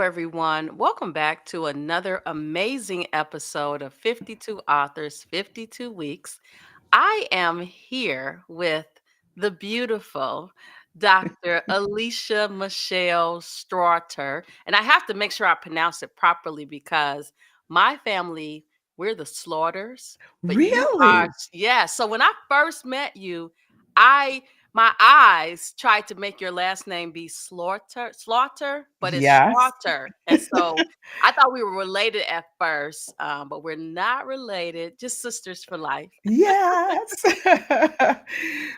everyone. Welcome back to another amazing episode of 52 Authors, 52 Weeks. I am here with the beautiful Dr. Alicia Michelle Straughter. And I have to make sure I pronounce it properly because my family, we're the Slaughters, but you are, Really? yeah. So when I first met you, I my eyes tried to make your last name be Slaughter, but it's Yes. Straughter. And so I thought we were related at first, but we're not related, just sisters for life. Yes.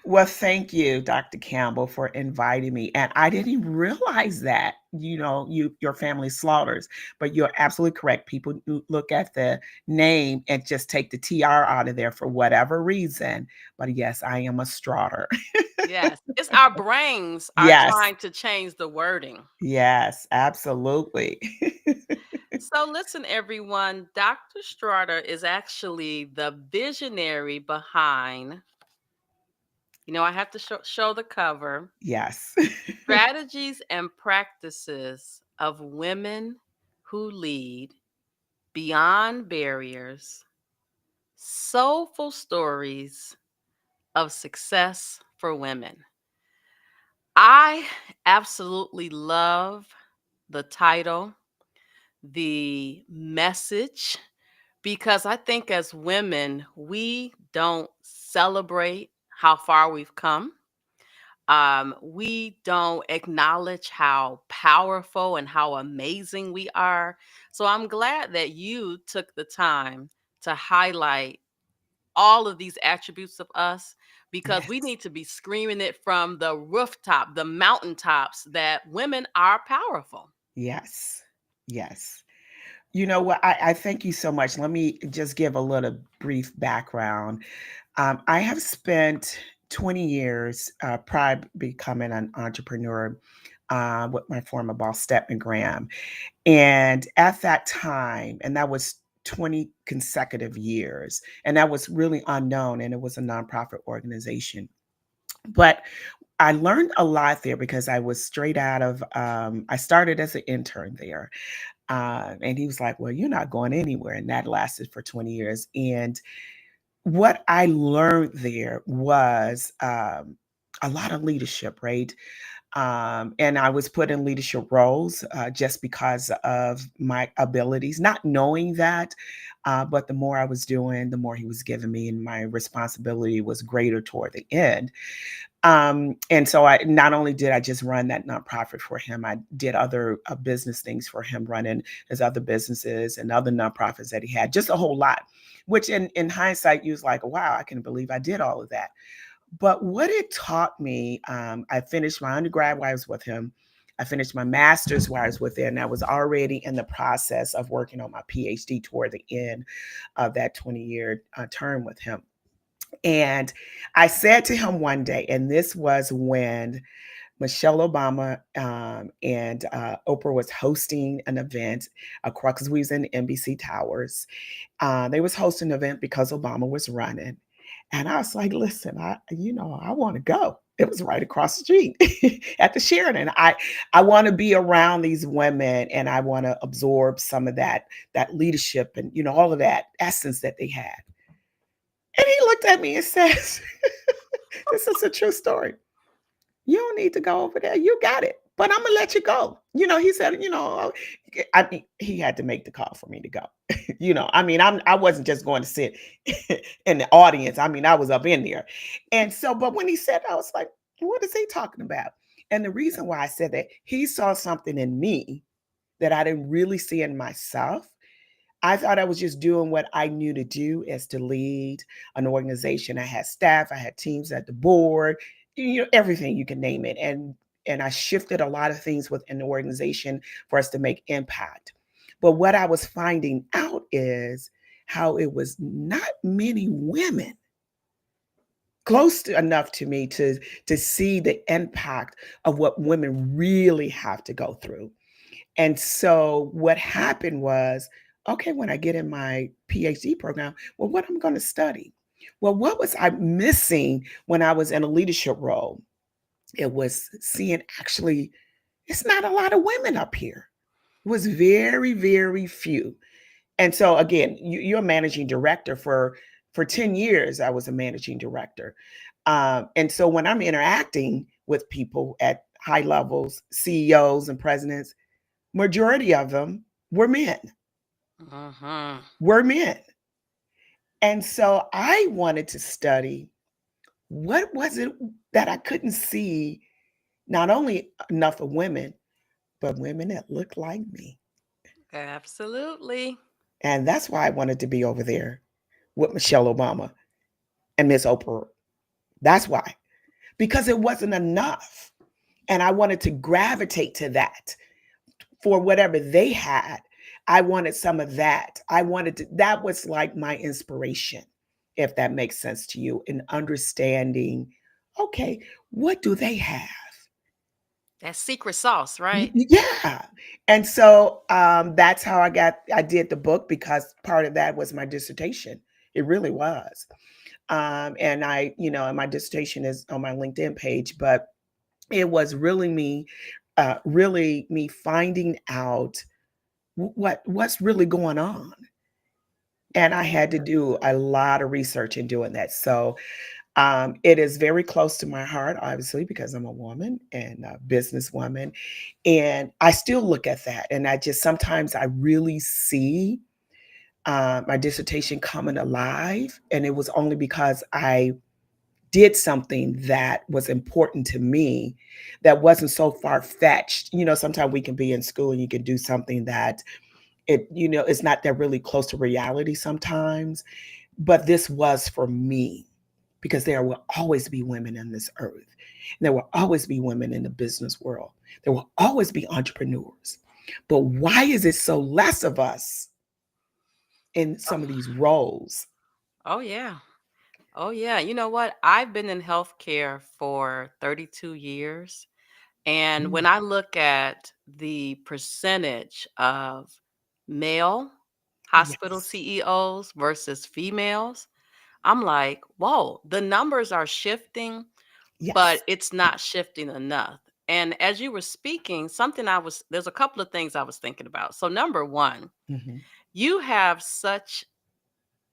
Well, thank you, Dr. Campbell, for inviting me. And I didn't even realize that, your family slaughters, but you're absolutely correct. People look at the name and just take the TR out of there for whatever reason. But yes, I am a Straughter. Yes, it's our brains are Yes. trying to change the wording. Yes, absolutely. So, listen, everyone, Dr. Straughter is actually the visionary behind, I have to show the cover Yes. strategies and practices of women who lead beyond barriers, soulful stories of success for women. I absolutely love the title, the message, because I think as women, we don't celebrate how far we've come. We don't acknowledge how powerful and how amazing we are. So I'm glad that you took the time to highlight all of these attributes of us because we Yes. need to be screaming it from the rooftop, the mountaintops, that women are powerful. Yes. Yes. You know what? I thank you so much. Let me just give a little brief background. I have spent 20 years prior to becoming an entrepreneur with my former boss, Stephen Graham. And at that time, and that was 20 consecutive years, and that was really unknown, and it was a nonprofit organization. But I learned a lot there because I was straight out of, I started as an intern there. And he was like, "Well, you're not going anywhere." And that lasted for 20 years. And what I learned there was a lot of leadership, right? And I was put in leadership roles just because of my abilities, not knowing that. But the more I was doing, the more he was giving me, and my responsibility was greater toward the end. And so I not only did I just run that nonprofit for him, I did other business things for him, running his other businesses and other nonprofits that he had, just a whole lot. Which in hindsight, you was like, wow, I can't believe I did all of that. But what it taught me, I finished my undergrad while I was with him. I finished my master's while I was with him, and I was already in the process of working on my PhD toward the end of that 20-year term with him. And I said to him one day, and this was when Michelle Obama and Oprah was hosting an event across, because we was in the NBC Towers. They was hosting an event because Obama was running. And I was like, listen, I want to go. It was right across the street at the Sheridan. I want to be around these women, and I want to absorb some of that leadership and all of that essence that they had. And he looked at me and says, "This is a true story. You don't need to go over there. You got it. But I'm gonna let you go." He said, I mean, he had to make the call for me to go. I mean, I wasn't just going to sit in the audience. I mean, I was up in there. And so, but when he said that, I was like, what is he talking about? And the reason why I said that, he saw something in me that I didn't really see in myself. I thought I was just doing what I knew to do, as to lead an organization. I had staff, I had teams at the board, everything you can name it. And I shifted a lot of things within the organization for us to make impact. But what I was finding out is how it was not many women close to enough to me to see the impact of what women really have to go through. And so what happened was, okay, when I get in my PhD program, well, what am I going to study? Well, what was I missing when I was in a leadership role? It was seeing, actually, it's not a lot of women up here. Was very, very few. And so again, you're a managing director for 10 years. I was a managing director. And so when I'm interacting with people at high levels, CEOs and presidents, majority of them Mhm. were men. And so I wanted to study what was it that I couldn't see, not only enough of women, but women that looked like me. Absolutely. And that's why I wanted to be over there with Michelle Obama and Miss Oprah. That's why, because it wasn't enough. And I wanted to gravitate to that for whatever they had. I wanted some of that. That was like my inspiration, if that makes sense to you, in understanding, okay, what do they have? That secret sauce, right? Yeah. And so that's how I did the book, because part of that was my dissertation. It really was. And and my dissertation is on my LinkedIn page, but it was really me finding out what's really going on. And I had to do a lot of research in doing that. So it is very close to my heart, obviously, because I'm a woman and a businesswoman. And I still look at that. And I just sometimes I really see my dissertation coming alive. And it was only because I did something that was important to me, that wasn't so far fetched. Sometimes we can be in school and you can do something that it's not that really close to reality sometimes. But this was for me, because there will always be women in this earth. And there will always be women in the business world. There will always be entrepreneurs. But why is it so less of us in some of these roles? Oh, yeah. Oh, yeah. You know what? I've been in healthcare for 32 years. And when Mm, I look at the percentage of male hospital yes. CEOs versus females, I'm like, whoa, the numbers are shifting, but Yes. it's not shifting enough. And as you were speaking, there's a couple of things I was thinking about. So, number one, Hmm. you have such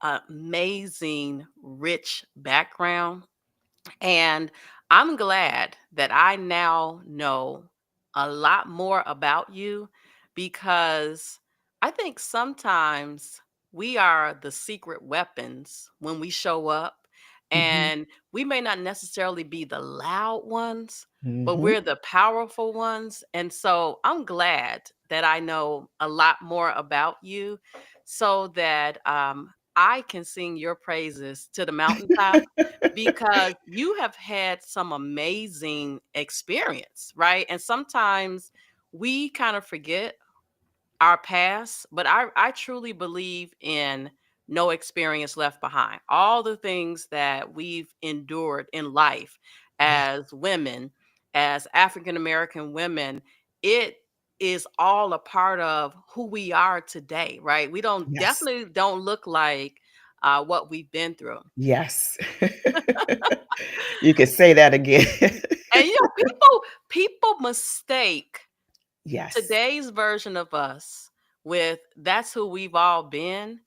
amazing, rich background, and I'm glad that I now know a lot more about you, because I think sometimes we are the secret weapons when we show up, Hmm. and we may not necessarily be the loud ones, but Hmm. we're the powerful ones. And so I'm glad that I know a lot more about you, so that I can sing your praises to the mountaintop, because you have had some amazing experience, right? And sometimes we kind of forget our past, but I truly believe in no experience left behind. All the things that we've endured in life Yeah. as women, as African American women, it is all a part of who we are today, right? We don't Yes. definitely don't look like what we've been through. Yes. You could say that again. And people mistake Yes. today's version of us with that's who we've all been.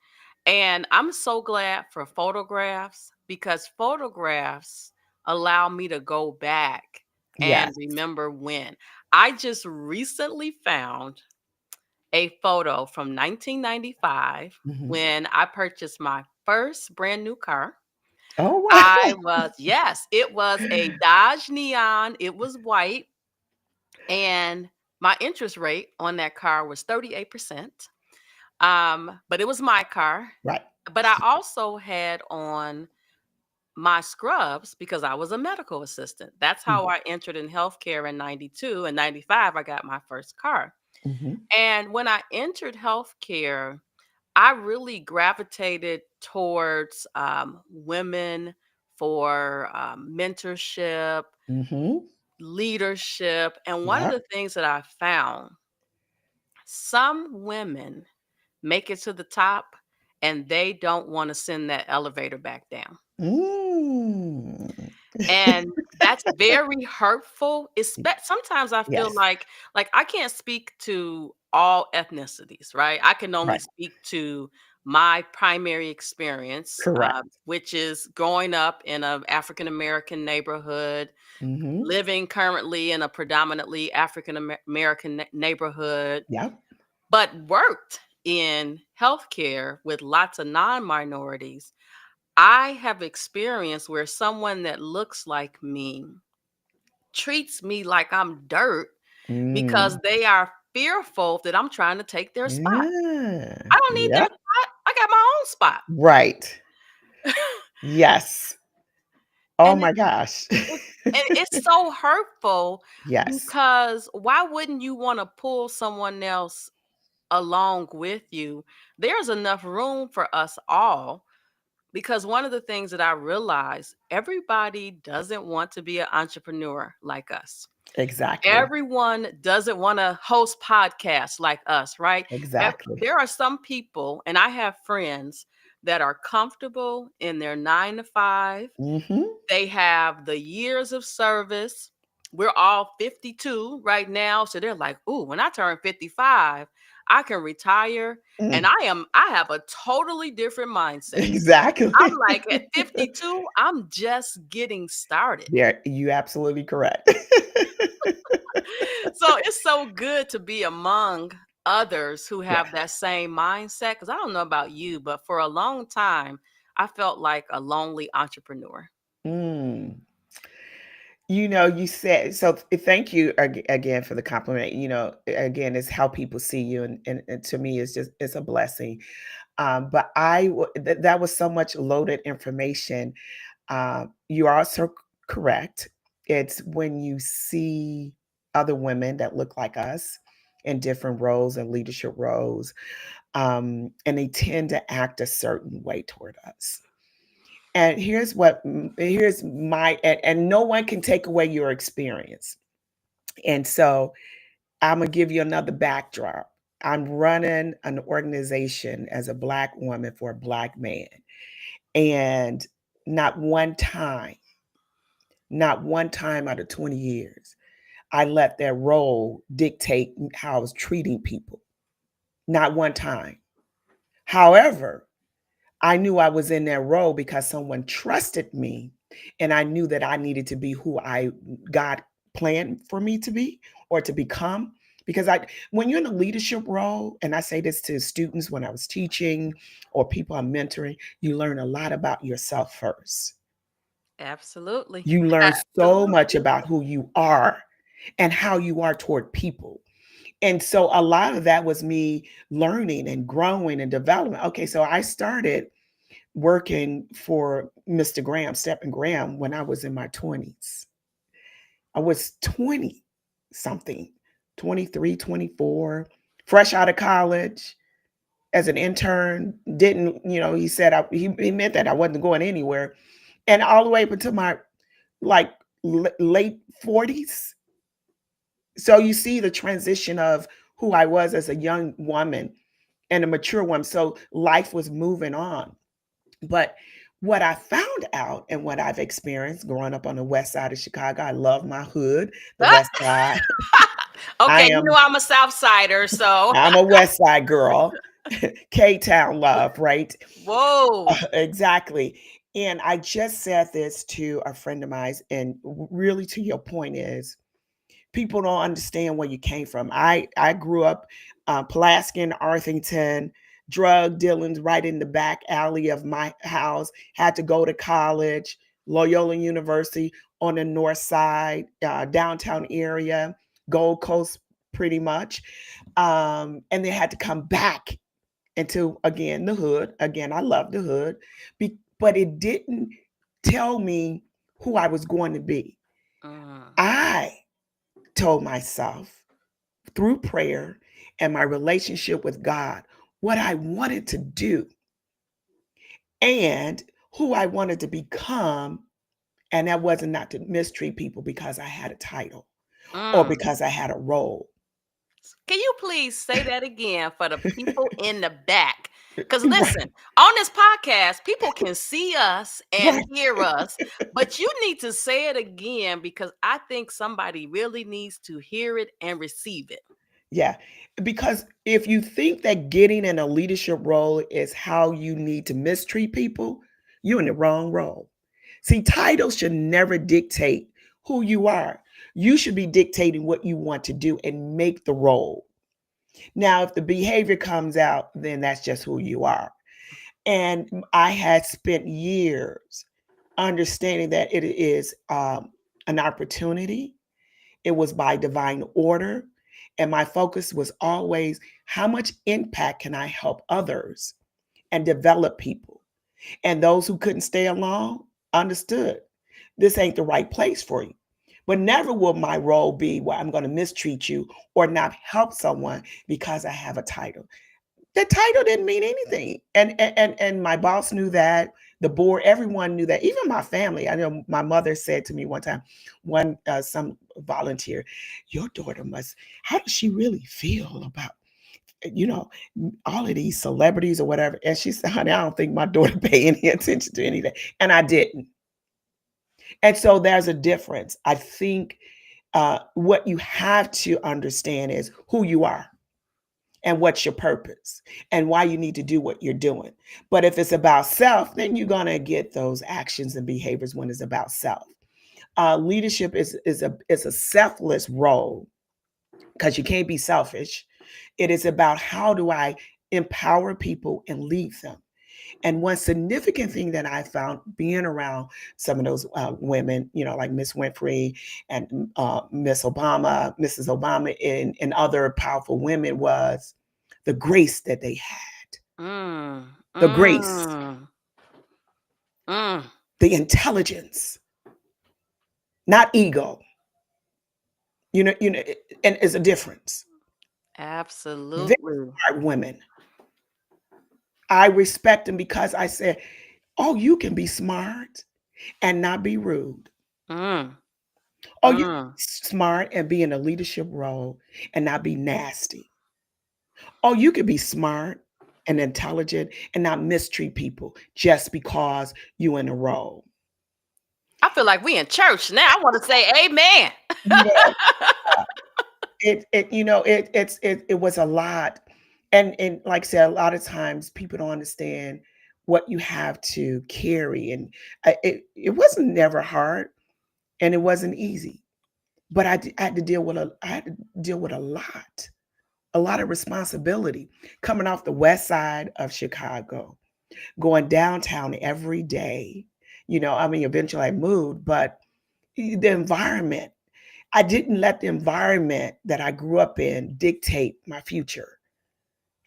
And I'm so glad for photographs, because photographs allow me to go back and Yes. remember when. I just recently found a photo from 1995 Hmm. when I purchased my first brand new car. Oh, wow. Yes, it was a Dodge Neon. It was white, and my interest rate on that car was 38%. But it was my car. Right. But I also had on my scrubs because I was a medical assistant. That's how I entered in healthcare in 92. And 95, I got my first car. Mhm. And when I entered healthcare, I really gravitated towards women for mentorship, Mhm. leadership. And one of Yep. the things that I found, some women make it to the top and they don't want to send that elevator back down. Mm. And that's very hurtful. Sometimes I feel Yes. like I can't speak to all ethnicities, right? I can only Right. speak to my primary experience, Correct. which is growing up in an African American neighborhood, Mhm. living currently in a predominantly African American neighborhood, Yep. but worked in healthcare with lots of non minorities. I have experienced where someone that looks like me treats me like I'm dirt because Mm. they are fearful that I'm trying to take their spot. Yeah. I don't need their Yep. spot. I got my own spot. Right. Yes. Oh and it, my gosh. it and it's so hurtful Yes. because why wouldn't you want to pull someone else along with you? There's enough room for us all. Because one of the things that I realize, everybody doesn't want to be an entrepreneur like us. Exactly. Everyone doesn't want to host podcasts like us, right? Exactly. There are some people, and I have friends that are comfortable in their 9 to 5. Mhm. They have the years of service. We're all 52 right now. So they're like, ooh, when I turn 55, I can retire. And Mm. I have a totally different mindset. I'm Exactly. like, at 52, I'm just getting started. Yeah, you absolutely correct. So it's so good to be among others who Yeah. have that same mindset. Because I don't know about you, but for a long time, I felt like a lonely entrepreneur. Mm. You said so. Thank you again for the compliment. Again, it's how people see you, and to me, it's a blessing. But that was so much loaded information. You are also correct. It's when you see other women that look like us in different roles and leadership roles, and they tend to act a certain way toward us. And here's my and no one can take away your experience. And so I'm gonna give you another backdrop. I'm running an organization as a Black woman for a Black man. And not one time, not one time out of 20 years, I let that role dictate how I was treating people. Not one time. However, I knew I was in that role because someone trusted me, and I knew that I needed to be who I God planned for me to be or to become. Because when you're in a leadership role, and I say this to students when I was teaching or people I'm mentoring, you learn a lot about yourself first. Absolutely. You learn so much Absolutely. about who you are and how you are toward people. And so a lot of that was me learning and growing and developing. Okay, so I started working for Mr. Graham, Stephen Graham, when I was in my 20s. I was 20 something, 23, 24, fresh out of college as an intern. Didn't, he said he meant that I wasn't going anywhere. And all the way up until my like late 40s. So you see the transition of who I was as a young woman and a mature woman. So life was moving on. But what I found out and what I've experienced growing up on the west side of Chicago, I love my hood, the west side. I Okay, you know am I'm a South Sider, so I'm a west side girl. K-Town love, right? whoa. Exactly. And I just said this to a friend of mine, and really to your point is people don't understand where you came from. I grew up Pulaski, Arthington, drug dealing right in the back alley of my house. Had to go to college, Loyola University on the north side, downtown area, Gold Coast, pretty much. And they had to come back into again the hood. Again, I love the hood, but it didn't tell me who I was going to be. Mm, I told myself through prayer and my relationship with God what I wanted to do and who I wanted to become. And that wasn't not to mistreat people because I had a title or mm. because I had a role. Can you please say that again for the people in the back? Because Right, listen, on this podcast, people can see us and right. hear us, but you need to say it again because I think somebody really needs to hear it and receive it. Yeah. Because if you think that getting in a leadership role is how you need to mistreat people, you're in the wrong role. See, titles should never dictate who you are. You should be dictating what you want to do and make the role. Now, if the behavior comes out, then that's just who you are. And I had spent years understanding that it is an opportunity. It was by divine order. And my focus was always how much impact can I help others and develop people? And those who couldn't stay along understood this ain't the right place for you. But never will my role be where I'm going to mistreat you or not help someone because I have a title. The title didn't mean anything. And my boss knew that, the board, everyone knew that, even my family. I know my mother said to me one time, some volunteer, your daughter must, how does she really feel about, you know, all of these celebrities or whatever? And she said, honey, I don't think my daughter pay any attention to anything. And I didn't. And so there's a difference. I think what you have to understand is who you are and what's your purpose and why you need to do what you're doing. But if it's about self, then you're going to get those actions and behaviors when it's about self. Leadership is a selfless role because you can't be selfish. It is about how do I empower people and lead them. And one significant thing that I found being around some of those women, like Miss Winfrey and Miss Obama, Mrs. Obama, and other powerful women was the grace that they had, Mm, the grace, mm, mm. the intelligence, not ego. And it's a difference. Very Absolutely. smart women. I respect them because I said, oh, you can be smart and not be rude. Mm, Oh, you mm. smart and be in a leadership role and not be nasty. Oh, you could be smart and intelligent and not mistreat people just because you in a role. I feel like we in church now. I want to say amen. Yeah, it was a lot, and like I said, a lot of times people don't understand what you have to carry, and it wasn't never hard, and it wasn't easy, but I had to deal with a lot of responsibility coming off the west side of Chicago, going downtown every day. I mean, eventually I moved, but the environment, I didn't let the environment that I grew up in dictate my future.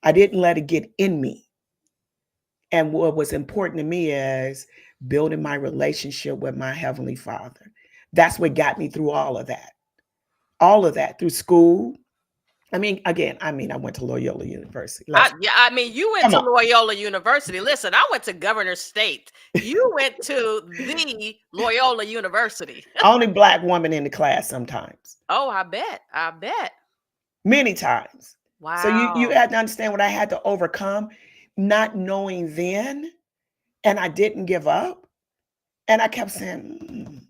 I didn't let it get in me. And what was important to me is building my relationship with my Heavenly Father. That's what got me through all of that through school. I mean, again, I went to Loyola University. Let's Yeah, I mean, you went come to on. Loyola University. Listen, I went to Governor State. You went to the Loyola University. Only black woman in the class sometimes, Oh, I bet. I bet. many times. So you Wow. had to understand what I had to overcome, not knowing then, and I didn't give up. And I kept saying,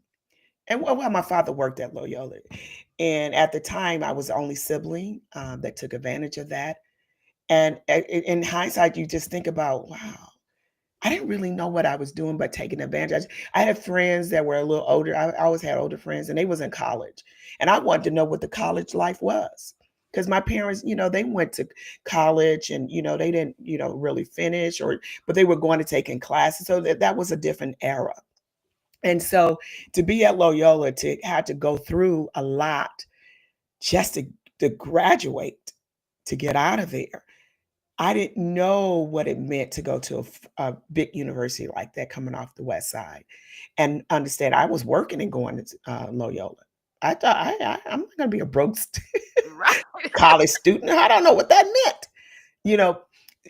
And well, my father worked at Loyola. And at the time, I was the only sibling that took advantage of that. And in hindsight, you just think about, wow, I didn't really know what I was doing, but taking advantage. I had friends that were a little older. I always had older friends, and they was in college. And I wanted to know what the college life was. Because my parents, they went to college and, they didn't, really finish but they were going to take in classes. So that was a different era. And so to be at Loyola, to have to go through a lot just to graduate, to get out of there. I didn't know what it meant to go to a big university like that coming off the West Side and understand I was working and going to Loyola. I thought I'm not going to be a broke Right. college student. I don't know what that meant. You know,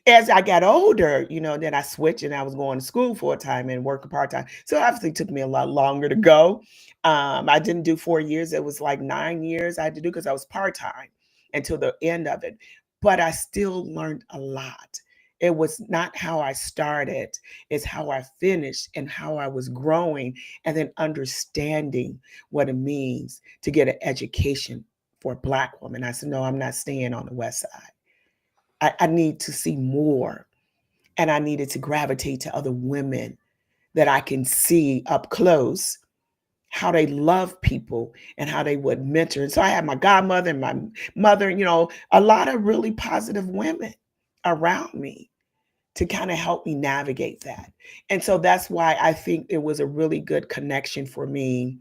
as I got older, then I switched and I was going to school full time and working part time. So obviously it took me a lot longer to go. I didn't do 4 years. It was like 9 years I had to do because I was part time until the end of it. But I still learned a lot. It was not how I started, it's how I finished and how I was growing and then understanding what it means to get an education for a Black woman. I said, no, I'm not staying on the West Side. I need to see more. And I needed to gravitate to other women that I can see up close how they love people and how they would mentor. And so I had my godmother and my mother, a lot of really positive women around me to kind of help me navigate that. And so that's why I think it was a really good connection for me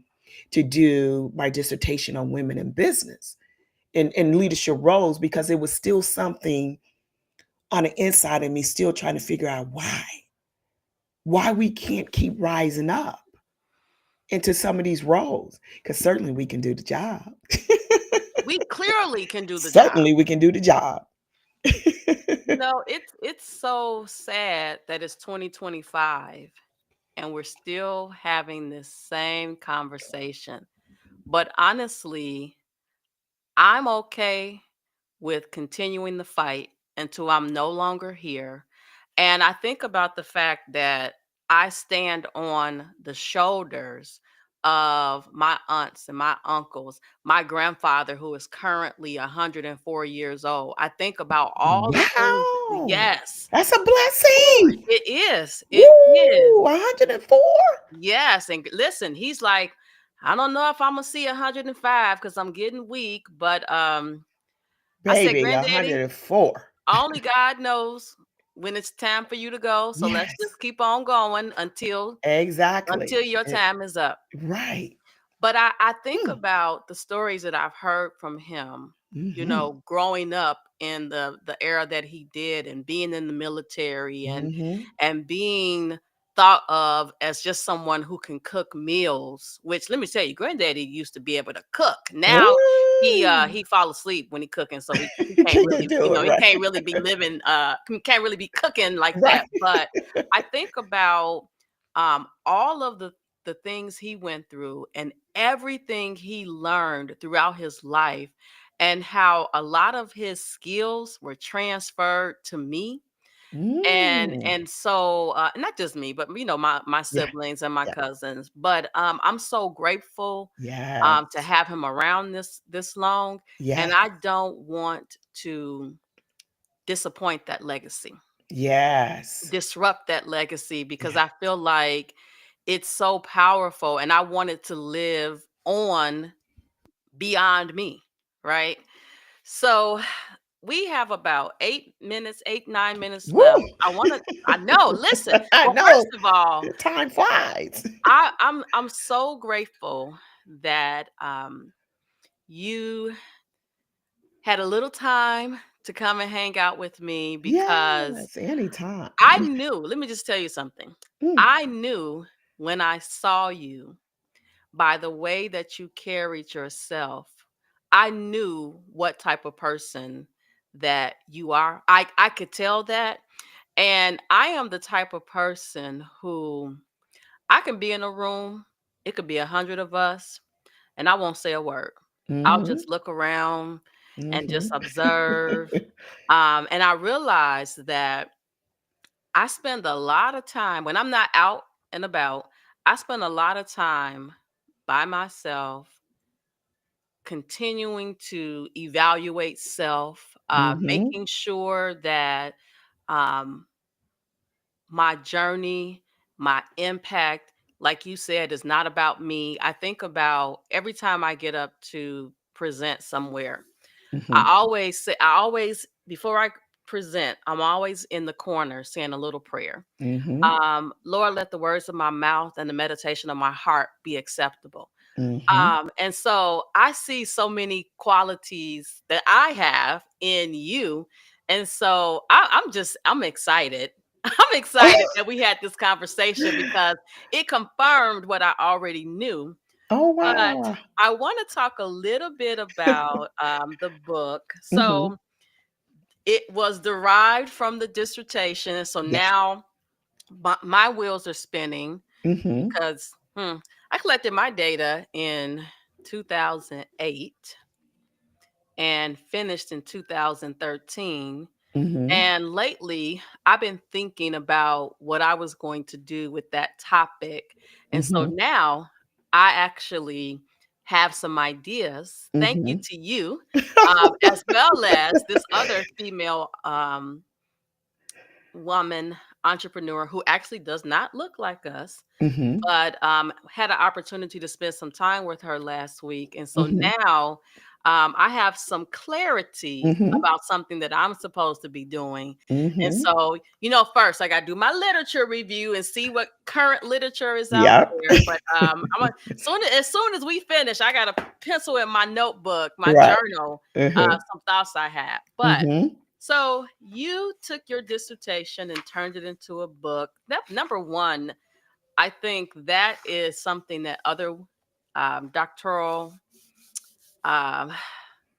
to do my dissertation on women in business and leadership roles, because it was still something on the inside of me, still trying to figure out why we can't keep rising up into some of these roles, because certainly we can do the job. We clearly can do the job. Certainly we can do the job. It's so sad that it's 2025 and we're still having this same conversation. But honestly, I'm okay with continuing the fight until I'm no longer here. And I think about the fact that I stand on the shoulders of my aunts and my uncles, my grandfather, who is currently 104 years old. I think about all the things. Wow. Yes, That's a Ooh, blessing. it is. It is. Woo, 104. Yes. And listen, he's like, I don't know if I'm gonna see 105 because I'm getting weak, but I said, Baby, Granddaddy, 104. only God knows when it's time for you to go. So let's Yes, just keep on going until exactly. your time is up. Right. But I think Mm. about the stories that I've heard from him, Mm-hmm. growing up in the era that he did and being in the military Mm-hmm. and being thought of as just someone who can cook meals, which let me tell you, granddaddy used to be able to cook. Now Ooh. he fall asleep when he cooking, so he can't Can't really, do it he right. can't really be living can't really be cooking like Right. that. But I think about all of the things he went through and everything he learned throughout his life, and how a lot of his skills were transferred to me. Mm. And so not just me, but my Yeah. siblings and my Yeah. cousins. But I'm so grateful to Yes. have him around this long, and Yes. I don't want to disappoint that legacy, Yes. disrupt that legacy, because Yeah. I feel like it's so powerful and I want it to live on beyond me, right? So we have about 8 minutes, 8, 9 minutes Woo! left. I know, listen. I Well, first know. of all, Time flies. I'm so grateful that you had a little time to come and hang out with me, because Yes, anytime. I knew, let me just tell you something. Mm. I knew when I saw you, by the way that you carried yourself, I knew what type of person that you are. I could tell that. And I am the type of person who, I can be in a room, it could be 100 of us, and I won't say a word. I'll Mhm. just look around and just Mhm. observe. And I realized that I spend a lot of time when I'm not out and about, I spend a lot of time by myself, continuing to evaluate self, Mhm. making sure that um, my journey, my impact, like you said, is not about me. I think about every time I get up to present somewhere, Mhm. I always, before I present, I'm always in the corner saying a little prayer. Mhm. Lord, let the words of my mouth and the meditation of my heart be acceptable. Mhm. And so I see so many qualities that I have in you. And so I'm excited. I'm excited that we had this conversation because it confirmed what I already knew. Oh, But wow. I want to talk a little bit about the book. Mhm. So it was derived from the dissertation. And so Yes. now my wheels are spinning Mhm. because I collected my data in 2008 and finished in 2013. Mhm. And lately, I've been thinking about what I was going to do with that topic. And so Mhm. now I actually have some ideas. Thank you Mhm. to you, as well as this other female woman entrepreneur who actually does not look like us, Mhm. but had an opportunity to spend some time with her last week. And so Mhm. now I have some clarity Mhm. about something that I'm supposed to be doing. And Mhm. so, first I got to do my literature review and see what current literature is out Yep. there. But as soon as we finish, I got a pencil in my notebook, my Right. journal, Mhm. some thoughts I had. But Mhm. so you took your dissertation and turned it into a book. That number one, I think that is something that other doctoral, um,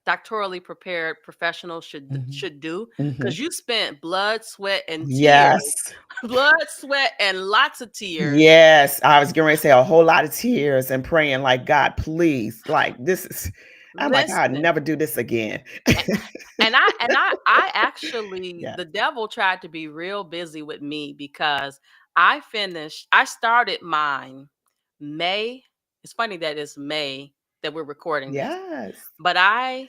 doctorally prepared professionals should Mhm. should do, because Mhm. you spent blood, sweat, and tears, Yes. blood, sweat, and lots of tears. Yes. I was getting ready to say a whole lot of tears and praying like, God, please, like this is I'm like, I'll Listen, never do this again. a- and I actually, Yeah. the devil tried to be real busy with me because I started mine May. It's funny that it's May that we're recording this, Yes. but I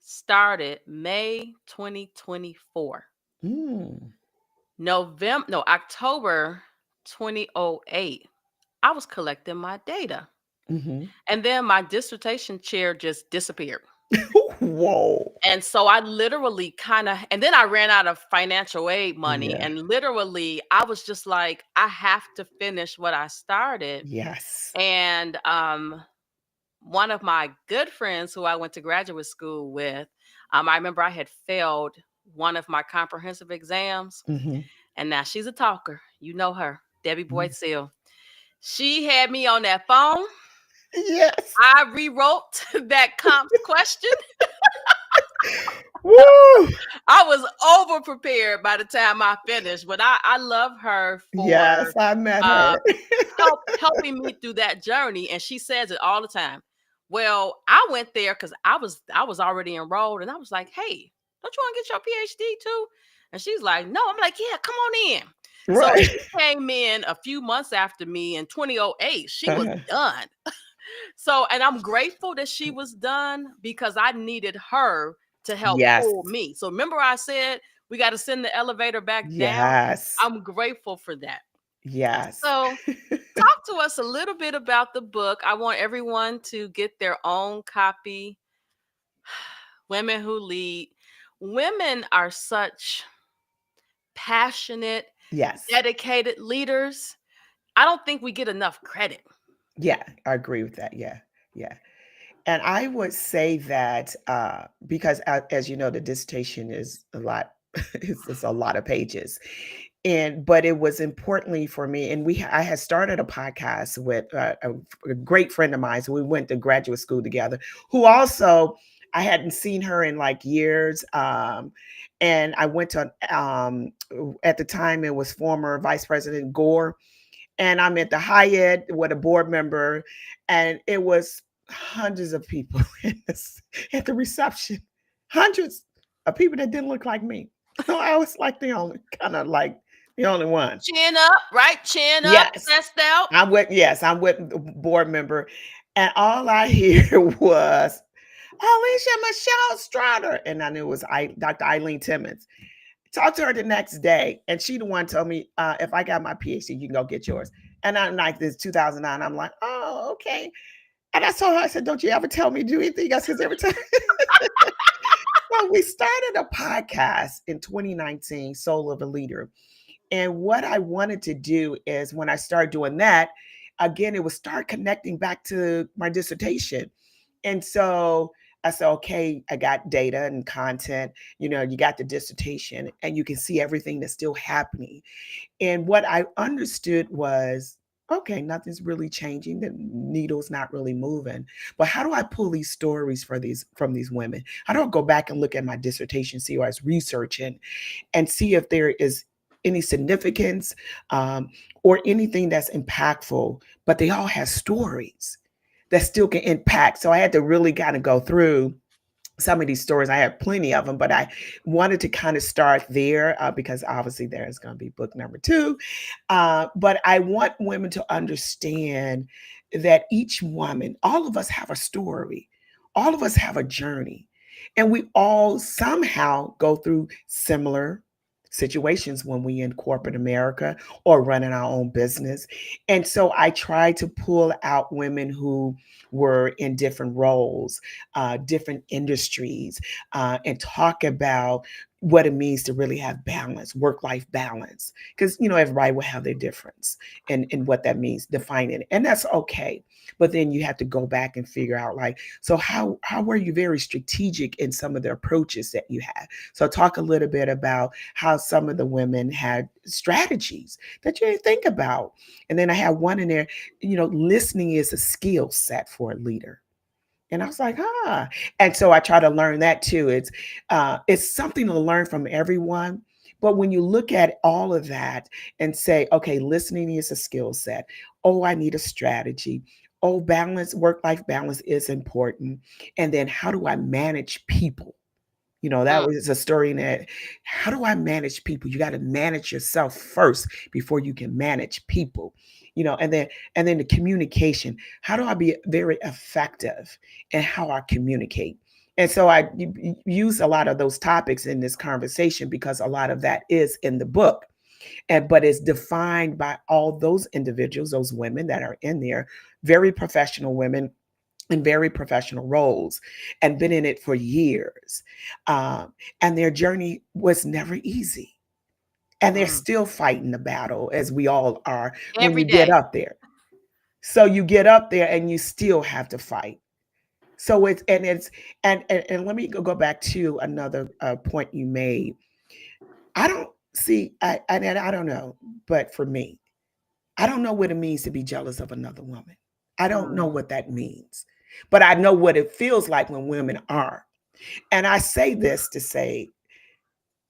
started May 2024. Mm. October 2008, I was collecting my data. Mhm. And then my dissertation chair just disappeared. Whoa. And so I literally and then I ran out of financial aid money. Yeah. And literally, I was just like, I have to finish what I started. Yes. And one of my good friends who I went to graduate school with, I remember I had failed one of my comprehensive exams, Mhm. and now she's a talker. You know her, Debbie Mm. Boyd Seal. She had me on that phone. Yes. I rewrote that comps question. Woo! I was over prepared by the time I finished, but I love her Yes, for I met uh, her. helping me through that journey. And she says it all the time. Well, I went there because I was already enrolled, and I was like, "Hey, don't you want to get your PhD too?" And she's like, "No." I'm like, "Yeah, come on in." So Right. she came in a few months after me in 2008. She was Uh-huh. done. So, and I'm grateful that she was done because I needed her to help Yes. pull me. So remember I said we got to send the elevator back down? Yes. I'm grateful for that. Yes. So talk to us a little bit about the book. I want everyone to get their own copy. Women Who Lead. Women are such passionate, Yes. dedicated leaders. I don't think we get enough credit. Yeah, I agree with that. Yeah. Yeah. And I would say that because, as you know, the dissertation is a lot, it's a lot of pages. But it was importantly for me, and I had started a podcast with a great friend of mine. So we went to graduate school together, who also, I hadn't seen her in like years. And I went to, at the time, it was former Vice President Gore, and I'm at the Hyatt with a board member, and it was hundreds of people at the reception, hundreds of people that didn't look like me. So I was like the only one. Chin up, right? Chin up, Yes, chest out. I'm with the board member, and all I hear was Alicia Michelle Straughter, and I knew it was Dr. Eileen Timmons. Talked to her the next day, and she the one told me, if I got my PhD, you can go get yours. And I'm like, this 2009. I'm like, oh, okay. And I told her, I said, don't you ever tell me to do anything else? Because every time. Well, we started a podcast in 2019, Soul of a Leader. And what I wanted to do is when I started doing that, again, it would start connecting back to my dissertation. And so I said, okay, I got data and content. You got the dissertation, and you can see everything that's still happening. And what I understood was, okay, nothing's really changing. The needle's not really moving. But how do I pull these stories from these women? How do I go back and look at my dissertation, see what I was researching, and see if there is any significance, um, or anything that's impactful? But they all have stories that still can impact. So I had to really kind of go through some of these stories. I have plenty of them, but I wanted to kind of start there because obviously there's going to be book number two. But I want women to understand that each woman, all of us have a story, all of us have a journey, and we all somehow go through similar situations when we in corporate America or running our own business. And so I try to pull out women who were in different roles, different industries, and talk about what it means to really have balance, work-life balance. Because everybody will have their difference in what that means, defining it. And that's okay. But then you have to go back and figure out, like, so how were you very strategic in some of the approaches that you had? So talk a little bit about how some of the women had strategies that you didn't think about. And then I have one in there, listening is a skill set for a leader. And I was like, and so I try to learn that too. It's something to learn from everyone. But when you look at all of that and say, okay, listening is a skill set. Oh, I need a strategy. Oh, balance, work-life balance is important. And then how do I manage people? That Mm. was a story in that. How do I manage people? You got to manage yourself first before you can manage people. And then the communication. How do I be very effective in how I communicate? And so I use a lot of those topics in this conversation because a lot of that is in the book. But it's defined by all those individuals, those women that are in there, very professional women in very professional roles and been in it for years. And their journey was never easy. And they're Mm. still fighting the battle, as we all are when Every you get day. up there. So you get up there and you still have to fight. So and let me go back to another point you made. I don't see, I don't know, but for me, I don't know what it means to be jealous of another woman. I don't know Mm. what that means, but I know what it feels like when women are. And I say this to say,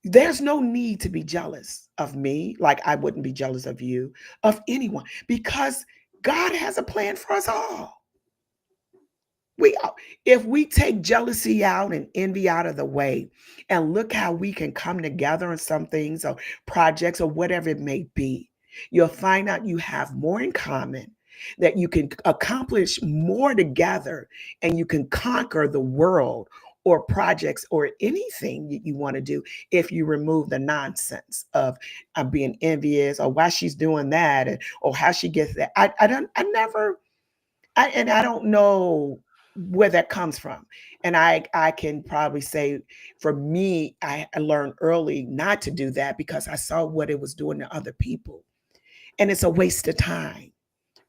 there's no need to be jealous of me, like I wouldn't be jealous of you, of anyone, because God has a plan for us all. If we take jealousy out and envy out of the way and look how we can come together on some things or projects or whatever it may be, you'll find out you have more in common, that you can accomplish more together, and you can conquer the world or projects or anything that you want to do if you remove the nonsense of being envious or why she's doing that, or how she gets that. I never and I don't know where that comes from. And I can probably say, for me, I learned early not to do that because I saw what it was doing to other people. And it's a waste of time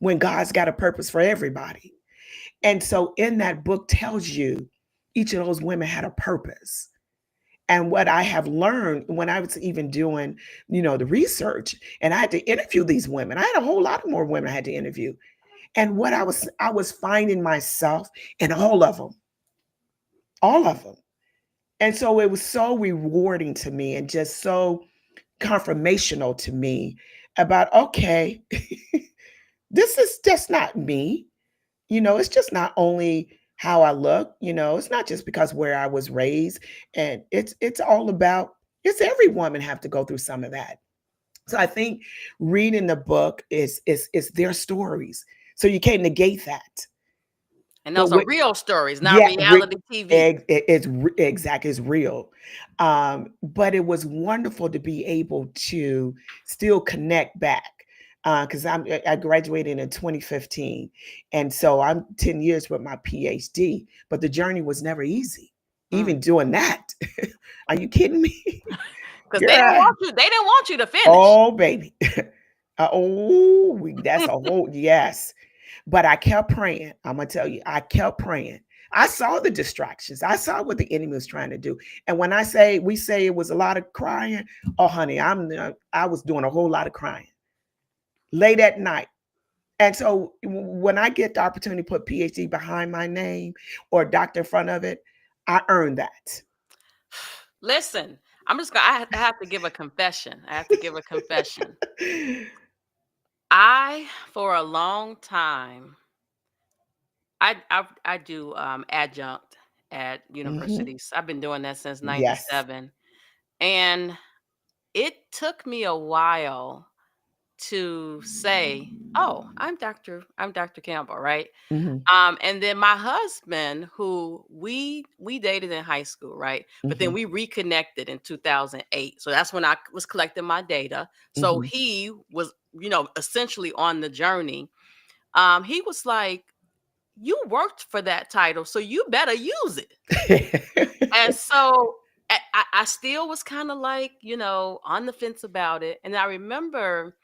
when God's got a purpose for everybody. And so in that book tells you each of those women had a purpose. And what I have learned when I was even doing, the research, and I had to interview these women. I had a whole lot of more women I had to interview. And what I was finding myself in all of them. And so it was so rewarding to me and just so confirmational to me about, okay, this is just not me. It's just not only how I look, it's not just because where I was raised. And it's all about, it's every woman have to go through some of that. So I think reading the book is their stories. So you can't negate that. And But those are what real stories, not Yeah, reality TV. exactly, it's real. But it was wonderful to be able to still connect back, because I graduated in 2015, and so I'm 10 years with my PhD. But the journey was never easy, Mm. even doing that. Are you kidding me, Because they didn't girl? want you. They didn't want you to finish. Oh, baby. That's a whole yes. But I kept praying. I'm gonna tell you, I kept praying. I saw the distractions. I saw what the enemy was trying to do. And when we say it was a lot of crying, oh honey, I was doing a whole lot of crying late at night. And so when I get the opportunity to put PhD behind my name or doctor in front of it, I earned that. Listen, I have to give a confession. I have to give a confession. For a long time, I do adjunct, at Mhm. universities. I've been doing that since Yes. '97. And it took me a while to say, "Oh, I'm Dr. Campbell," right? Mhm. And then my husband, who we dated in high school, right? But then Mhm. we reconnected in 2008. So that's when I was collecting my data. So Mhm. he was, essentially on the journey. He was like, "You worked for that title, so you better use it." And so I still was kind of like, on the fence about it. And I remember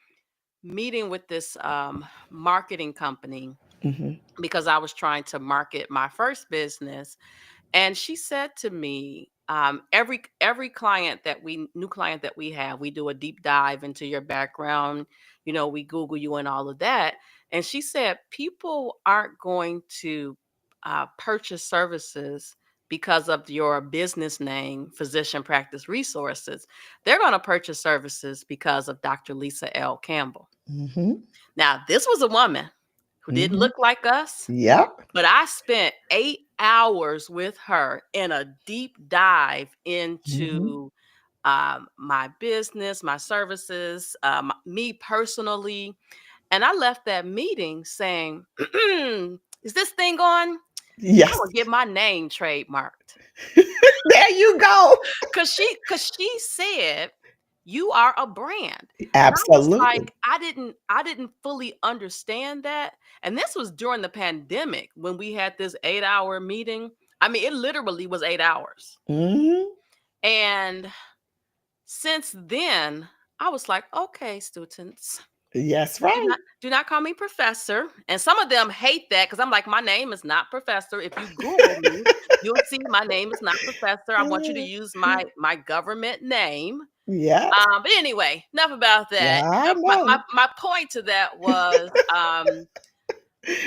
meeting with this marketing company Mhm. because I was trying to market my first business. And she said to me, every client that we new client that we have, we do a deep dive into your background. We Google you and all of that. And she said people aren't going to purchase services because of your business name, Physician Practice Resources. They're going to purchase services because of Dr. Lisa L. Campbell. Mhm. Now, this was a woman who didn't Mhm. look like us, Yep. but I spent 8 hours with her in a deep dive Mhm. into my business, my services, me personally. And I left that meeting saying, "Is this thing on? I'm Yes. gonna get my name trademarked." There you go. Cause she said, "You are a brand." And I was Absolutely. like, I didn't fully understand that. And this was during the pandemic when we had this 8-hour meeting. I mean, it literally was 8 hours. Mhm. And since then, I was like, okay, students, Yes, do right. not call me professor. And some of them hate that because I'm like, my name is not professor. If you Google me, you'll see my name is not professor. I want you to use my government name. Yes. But anyway, enough about that. I My know. my point to that was,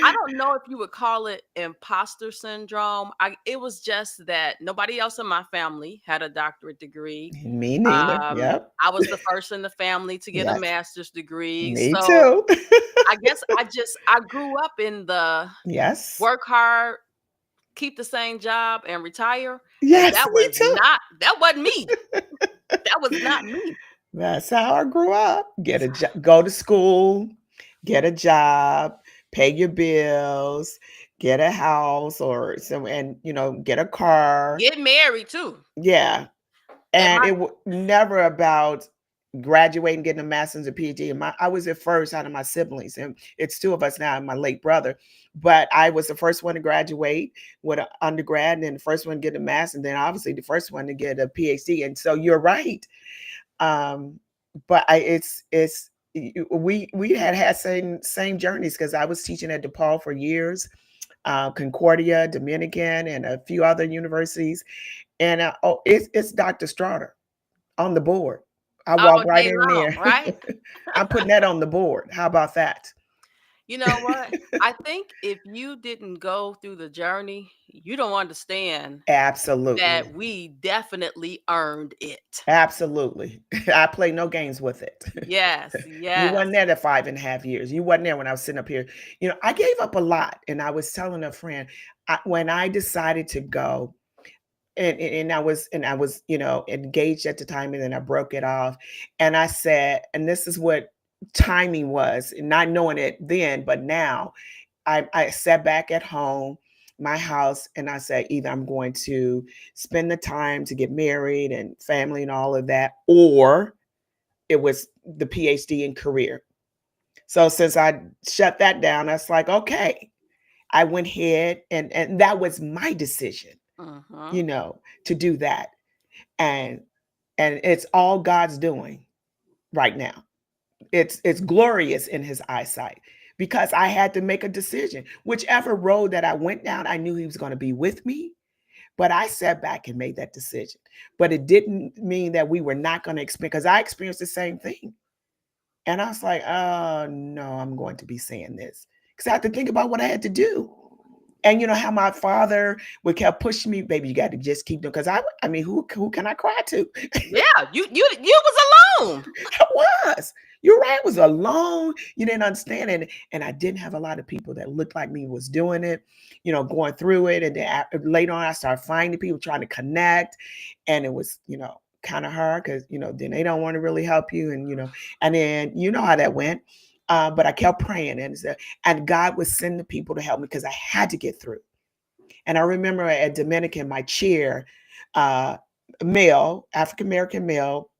I don't know if you would call it imposter syndrome. It was just that nobody else in my family had a doctorate degree. Me neither. Yep. I was the first in the family to get a Yes. master's degree. Me So too. I guess I grew up in the Yes. work hard, keep the same job, and retire. And Yes, me too. that wasn't me. That was not me. That's how I grew up. Go to school, get a job, pay your bills, get a house or so, and get a car. Get married too. Yeah. And And my it was never about graduating, getting a master's or PhD. I was the first out of my siblings, and it's two of us now, and my late brother. But I was the first one to graduate with an undergrad, and then the first one to get a master's, and then obviously the first one to get a PhD. And so you're right. Um, but we had same journeys because I was teaching at DePaul for years, Concordia, Dominican, and a few other universities. And it's Dr. Straughter on the board. I walk all right day in long, there. right? I'm putting that on the board. How about that? You know what? I think if you didn't go through the journey, you don't understand Absolutely. that we definitely earned it. Absolutely. I play no games with it. Yes, You yes. wasn't there the 5.5 years. You wasn't there when I was sitting up here. I gave up a lot. And I was telling a friend, when I decided to go, and I was engaged at the time, and then I broke it off. And I said, and this is what timing was, and not knowing it then, but now I sat back at home, my house, and I said, either I'm going to spend the time to get married and family and all of that, or it was the PhD and career. So since I shut that down, I was like, okay, I went ahead, and that was my decision, Mhm. to do that. And it's all God's doing right now. It's glorious in his eyesight because I had to make a decision. Whichever road that I went down, I knew he was going to be with me. But I sat back and made that decision. But it didn't mean that we were not going to experience, because I experienced the same thing. And I was like, oh no, I'm going to be saying this. Because I had to think about what I had to do. And you know how my father would kept pushing me, baby, you got to just keep doing. Because I mean, who can I cry to? Yeah, you was alone. I was. You're right. I was alone. You didn't understand it. And I didn't have a lot of people that looked like me was doing it, going through it. And then later on, I started finding people trying to connect. And it was, kind of hard because, then they don't want to really help you. And then you know how that went. But I kept praying, and God would send the people to help me because I had to get through. And I remember at Dominican, my chair, uh, male, African American male,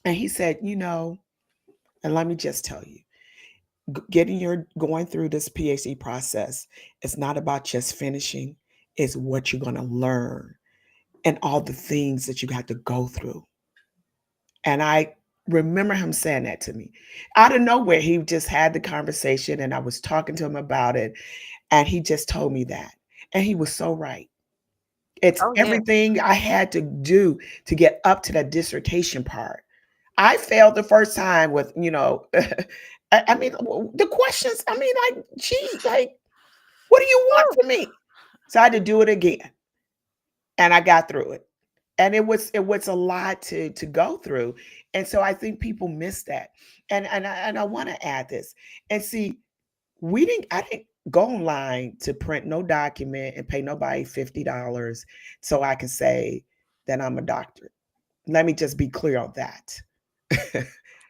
and he said, and let me just tell you, going through this PhD process, it's not about just finishing, it's what you're going to learn and all the things that you got to go through. And I remember him saying that to me out of nowhere. He just had the conversation, and I was talking to him about it, and he just told me that. And he was so right. It's Oh yeah. everything I had to do to get up to that dissertation part. I failed the first time with, I mean, the questions, I mean, like, gee, like, what do you want Woo. from me? So I had to do it again, and I got through it. And it was a lot to go through. And so I think people miss that. And I want to add this. And see, I didn't go online to print no document and pay nobody $50 so I can say that I'm a doctor. Let me just be clear on that.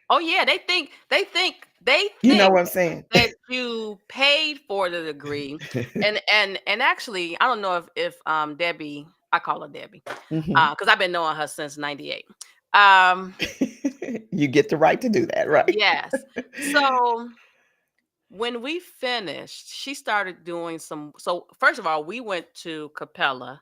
Oh yeah, they You know think what I'm saying? that you paid for the degree. And actually, I don't know if Debbie, I call her Debbie, Mhm. because I've been knowing her since '98. Um, You get the right to do that, right? yes. So when we finished, she started doing some. So first of all, we went to Capella.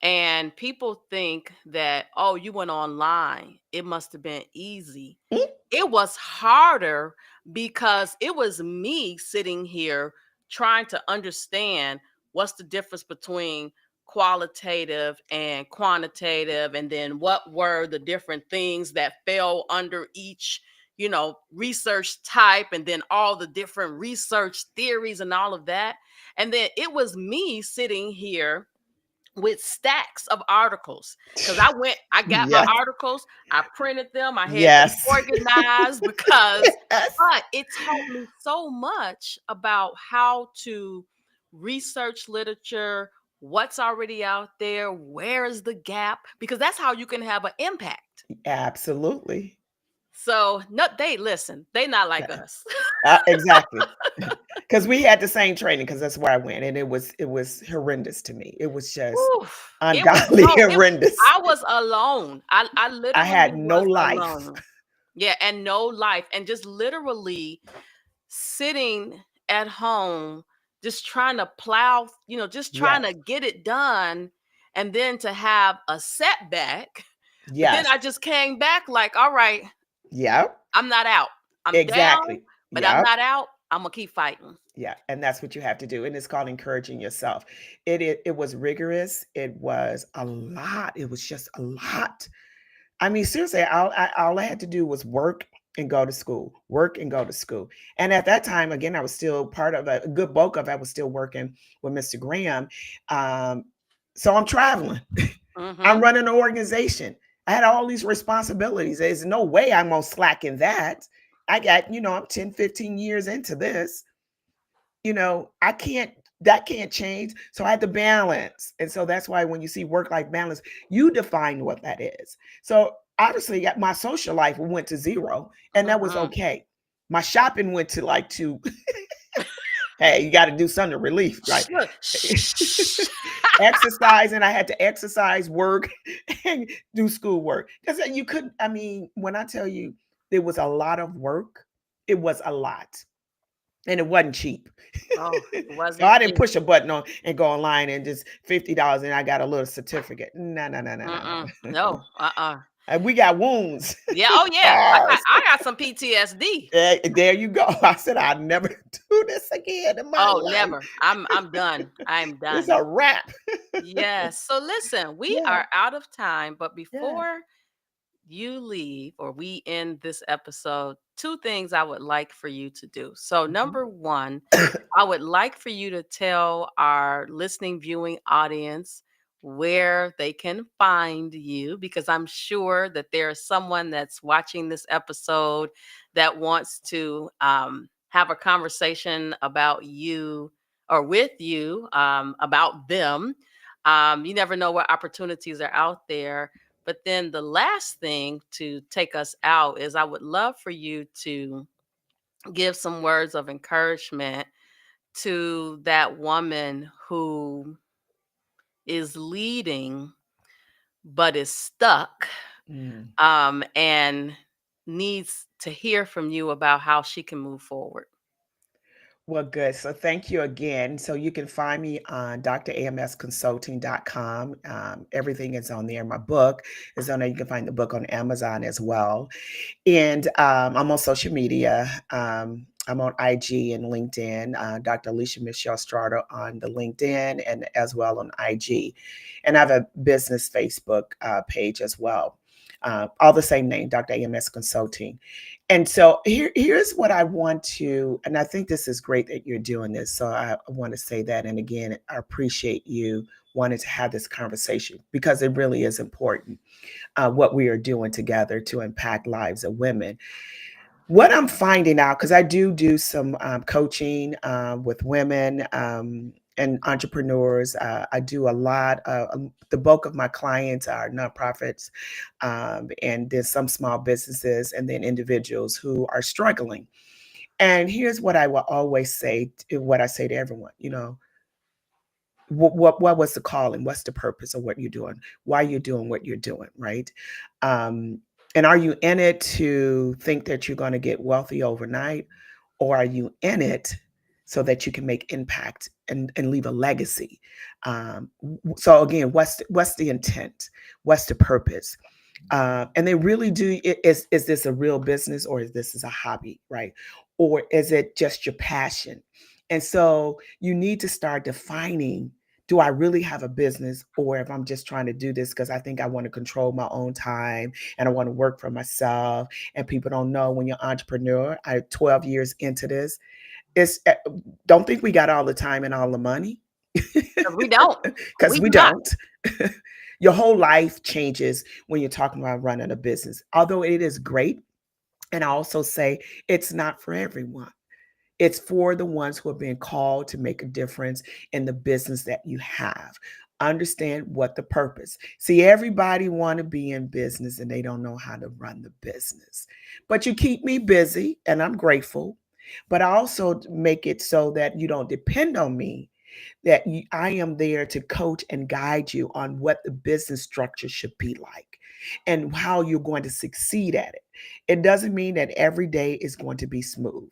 And people think that, oh, you went online. It must have been easy. Mm, It was harder because it was me sitting here trying to understand what's the difference between qualitative and quantitative, and then what were the different things that fell under each, research type, and then all the different research theories and all of that. And then it was me sitting here with stacks of articles because I got my yes. articles, I printed them, I had them Yes. organized because, Yes. but it taught me so much about how to research literature, what's already out there, where is the gap, because that's how you can have an impact. Absolutely. So, no, they listen, they not like us. Exactly. Because we had the same training, because that's where I went, and it was horrendous to me. It was just Oof, it was ungodly so it horrendous. I was alone. I I literally had no was life. alone. Yeah, and no life, and just literally sitting at home, just trying to plow, just trying Yes. to get it done, and then to have a setback. But then Yes. I just came back like, all right, Yep. I'm not out. I'm down, Exactly. but I'm Yep. not out. I'm gonna keep fighting. Yeah, and that's what you have to do, and it's called encouraging yourself. It was rigorous. It was a lot. It was just a lot. I mean, seriously, all I had to do was work and go to school, work and go to school. And at that time, again, I was still part of a good bulk of it. I was still working with Mr. Graham. Um, so I'm traveling. I'm Mm-hmm. running an organization. I had all these responsibilities. There's no way I'm gonna slack in that. I got, I'm 10, 15 years into this. I can't, that can't change. So I had to balance. And so that's why when you see work life balance, you define what that is. So obviously, my social life went to zero, and that was Mm-hmm. okay. My shopping went to like two. Hey, you got to do something to relief, right? Look, shh. Exercise, and I had to exercise, work, and do schoolwork. Because you couldn't, I mean, when I tell you there was a lot of work, it was a lot, and it wasn't cheap. Oh, it So wasn't I didn't cheap. push a button on and go online and just $50 and I got a little certificate. No, no, no, no, no, Mm-mm. no. No. And we got wounds, Yeah. Oh yeah. I got scars. I got some PTSD. There you go. I said I'd never do this again in my Oh, life. never. I'm done. I'm It's done. a wrap. Yes. So listen, we Yeah, are out of time, but yeah. before you leave or we end this episode, two things I would like for you to do. So, Mhm. number one, I would like for you to tell our listening, viewing audience where they can find you, because I'm sure that there's someone that's watching this episode that wants to have a conversation about you or with you about them. You never know what opportunities are out there. But then the last thing to take us out is I would love for you to give some words of encouragement to that woman who is leading but is stuck, Mm. and needs to hear from you about how she can move forward. Well, good. So thank you again. So you can find me on dramsconsulting.com. Everything is on there. My book is on there. You can find the book on Amazon as well. And I'm on social media. I'm on IG and LinkedIn, Dr. Alicia Michelle Straughter on the LinkedIn and as well on IG. And I have a business Facebook page as well. All the same name, Dr. AMS Consulting. And so here's what I want to, and I think this is great that you're doing this. So I want to say that. And again, I appreciate you wanting to have this conversation because it really is important what we are doing together to impact lives of women. What I'm finding out, because I do some coaching with women and entrepreneurs. I do a lot. The bulk of my clients are nonprofits, and there's some small businesses, and then individuals who are struggling. And here's what I will always say: what I say to everyone, what was the calling, what's the purpose of what you're doing, why you're doing what you're doing, right? um, and are you in it to think that you're going to get wealthy overnight, or are you in it so that you can make impact and leave a legacy? So again, what's the intent, what's the purpose? And they really do, is this a real business, or is this is a hobby, right? Or is it just your passion? And so you need to start defining, do I really have a business, or if I'm just trying to do this because I think I want to control my own time and I want to work for myself. And people don't know, when you're an entrepreneur, I 12 years into this, it's don't think we got all the time and all the money, 'Cause we don't. because We we do not. don't. Your whole life changes when you're talking about running a business, although it is great. And I also say it's not for everyone. It's for the ones who are being called to make a difference in the business that you have. Understand what the purpose. See, everybody want to be in business and they don't know how to run the business. But you keep me busy and I'm grateful. But I also make it so that you don't depend on me, that I am there to coach and guide you on what the business structure should be like and how you're going to succeed at it. It doesn't mean that every day is going to be smooth.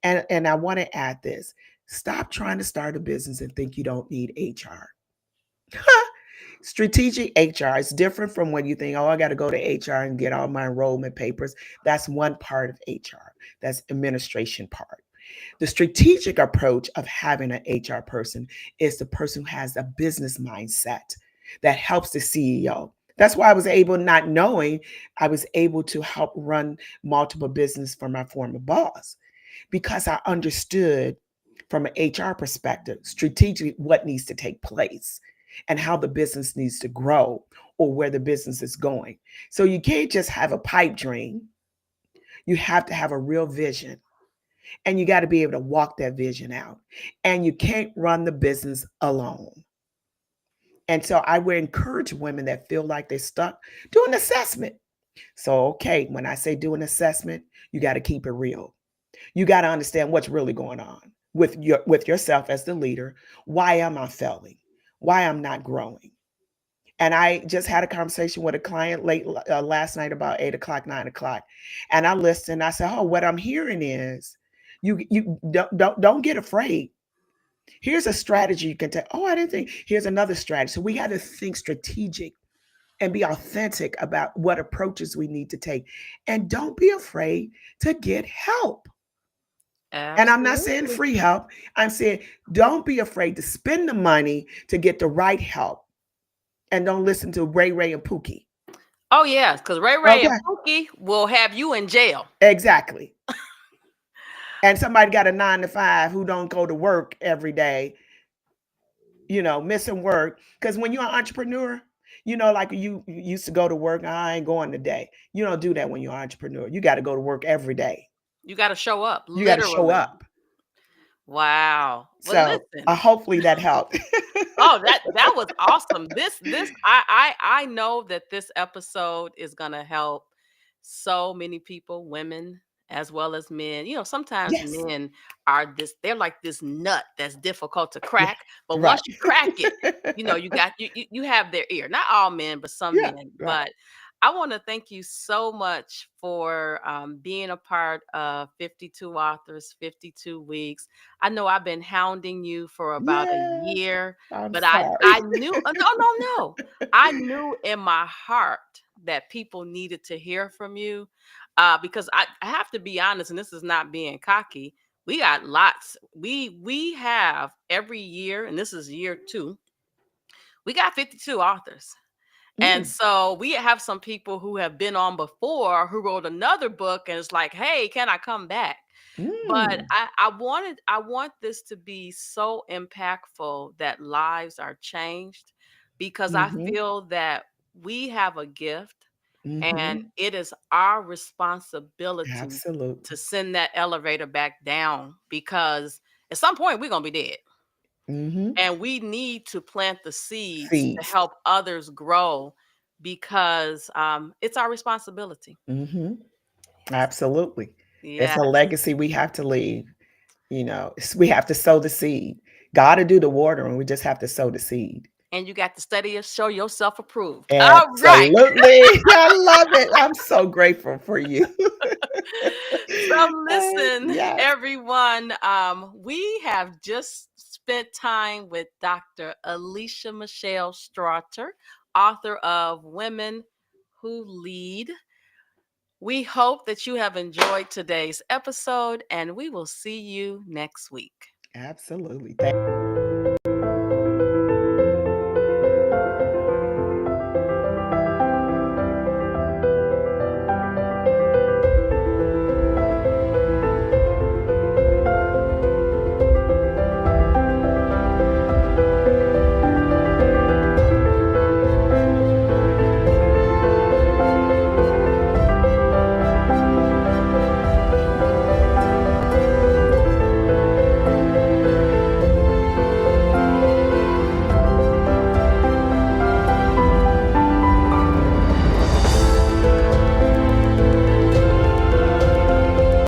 And I want to add this: stop trying to start a business and think you don't need HR. Strategic HR is different from when you think, oh, I got to go to HR and get all my enrollment papers. That's one part of HR, that's administration part. The strategic approach of having an HR person is the person who has a business mindset that helps the CEO. That's why I was able, not knowing, I was able to help run multiple business for my former boss, because I understood from an HR perspective strategically what needs to take place and how the business needs to grow or where the business is going. So you can't just have a pipe dream. You have to have a real vision, and you got to be able to walk that vision out. And you can't run the business alone. And so I would encourage women that feel like they're stuck, do an assessment. So, okay, when I say do an assessment, you got to keep it real. You got to understand what's really going on with yourself as the leader. Why am I failing? Why I'm not growing? And I just had a conversation with a client late last night, about 8 o'clock, 9 o'clock, and I listened. I said, "Oh, what I'm hearing is, you don't get afraid. Here's a strategy you can take. Oh, I didn't think. Here's another strategy. So we got to think strategic and be authentic about what approaches we need to take, and don't be afraid to get help." And I'm not saying Absolutely. free help. I'm saying don't be afraid to spend the money to get the right help, and don't listen to Ray Ray and Pookie. Oh, yes, because Ray Ray and Okay, Pookie will have you in jail. exactly. And somebody got a 9 to 5 who don't go to work every day, missing work. Because when you're an entrepreneur, like you used to go to work, I ain't going today. You don't do that when you're an entrepreneur. You got to go to work every day. You got to show up, You got to show literally. up. Wow. Well, So listen. hopefully that helped. Oh, that was awesome. This I know that this episode is gonna help so many people, women as well as men. You know, sometimes Yes. men are they're like this nut that's difficult to Yeah. crack, but Right. once you crack it, you know, you have their ear. Not all men, but some Yeah. men. Right. But I want to thank you so much for being a part of 52 Authors, 52 Weeks. I know I've been hounding you for about a Yes. year, I'm but sorry. I knew no. I knew in my heart that people needed to hear from you, because I have to be honest, and this is not being cocky. We got lots. We have every year, and this is year 2. We got 52 authors. And Mm, so we have some people who have been on before who wrote another book and it's like, hey, can I come back? But mm, I want this to be so impactful that lives are changed, because I mhm, feel that we have a gift and mhm. it is our responsibility to Absolutely. send that elevator back down, because at some point we're going to be dead, Mhm. and we need to plant the seeds to Seeds. help others grow, because it's our responsibility. Mhm. Yes. Absolutely. It's a Yes. legacy we have to leave, we have to sow the seed. God to do the watering, we just have to sow the seed. And you got to study and show yourself approved. All right. Absolutely. I love it. I'm so grateful for you. So listen, Yes, everyone, we have just spent time with Dr. Alicia Michelle Straughter, author of Women Who Lead. We hope that you have enjoyed today's episode, and we will see you next week. absolutely.